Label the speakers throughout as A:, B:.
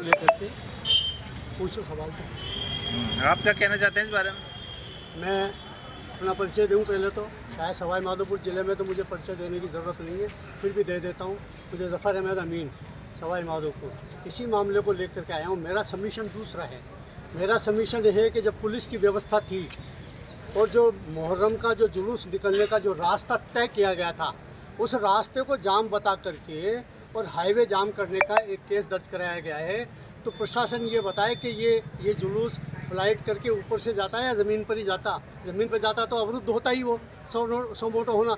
A: लेकर के पूछो सवाल तो।
B: आप क्या कहना चाहते हैं इस बारे में?
A: मैं अपना परिचय दूं पहले तो। शायद सवाई माधोपुर ज़िले में तो मुझे परिचय देने की ज़रूरत नहीं है, फिर भी दे देता हूं। मुझे ज़फ़र अहमद अमीन, सवाई माधोपुर, इसी मामले को लेकर के आया हूं। मेरा सबमिशन दूसरा है। मेरा सबमिशन ये है कि जब पुलिस की व्यवस्था थी और जो मुहर्रम का जो जुलूस निकलने का जो रास्ता तय किया गया था, उस रास्ते को जाम बता करके और हाईवे जाम करने का एक केस दर्ज कराया गया है। तो प्रशासन ये बताए कि ये जुलूस फ्लाइट करके ऊपर से जाता है या ज़मीन पर ही जाता। ज़मीन पर जाता तो अवरुद्ध होता ही वो 100 मोटो होना,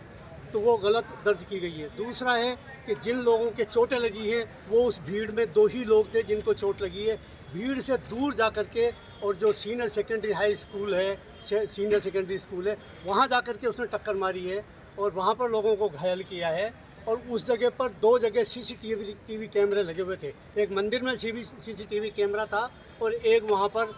A: तो वो गलत दर्ज की गई है। दूसरा है कि जिन लोगों के चोटें लगी हैं वो उस भीड़ में 2 ही लोग थे जिनको चोट लगी है। भीड़ से दूर जा कर के और जो सीनियर सेकेंडरी हाई स्कूल है, सीनियर सेकेंडरी स्कूल है, वहाँ जा कर के उसने टक्कर मारी है और वहाँ पर लोगों को घायल किया है। और उस जगह पर 2 जगह सीसीटीवी कैमरे लगे हुए थे। एक मंदिर में सीसीटीवी कैमरा था और एक वहाँ पर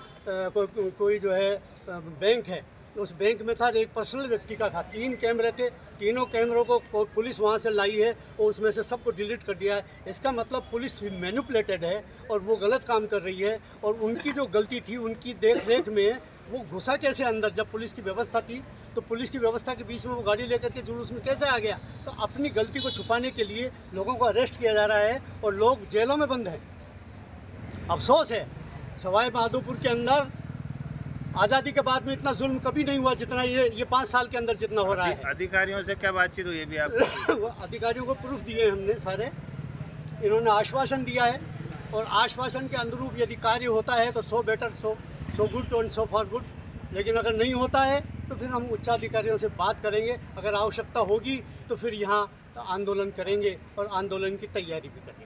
A: कोई जो है बैंक है, उस बैंक में था, एक पर्सनल व्यक्ति का था। 3 कैमरे थे। तीनों कैमरों को पुलिस वहाँ से लाई है और उसमें से सबको डिलीट कर दिया है। इसका मतलब पुलिस मैनिपुलेटेड है और वो गलत काम कर रही है। और उनकी जो गलती थी, उनकी देख रेख में वो घुसा कैसे अंदर, जब पुलिस की व्यवस्था थी तो पुलिस की व्यवस्था के बीच में वो गाड़ी लेकर के जुलूस में कैसे आ गया? तो अपनी गलती को छुपाने के लिए लोगों को अरेस्ट किया जा रहा है और लोग जेलों में बंद हैं। अफसोस है, सवाई माधोपुर के अंदर आज़ादी के बाद में इतना जुल्म कभी नहीं हुआ जितना ये 5 साल के अंदर जितना हो रहा है।
B: अधिकारियों से क्या बातचीत हुई भी आप?
A: अधिकारियों को प्रूफ दिए हमने सारे। इन्होंने आश्वासन दिया है और आश्वासन के अनुरूप यदि कार्य होता है तो so better, so good and so for good. लेकिन अगर नहीं होता है तो फिर हम उच्चाधिकारियों से बात करेंगे। अगर आवश्यकता होगी तो फिर यहाँ आंदोलन करेंगे और आंदोलन की तैयारी भी करेंगे।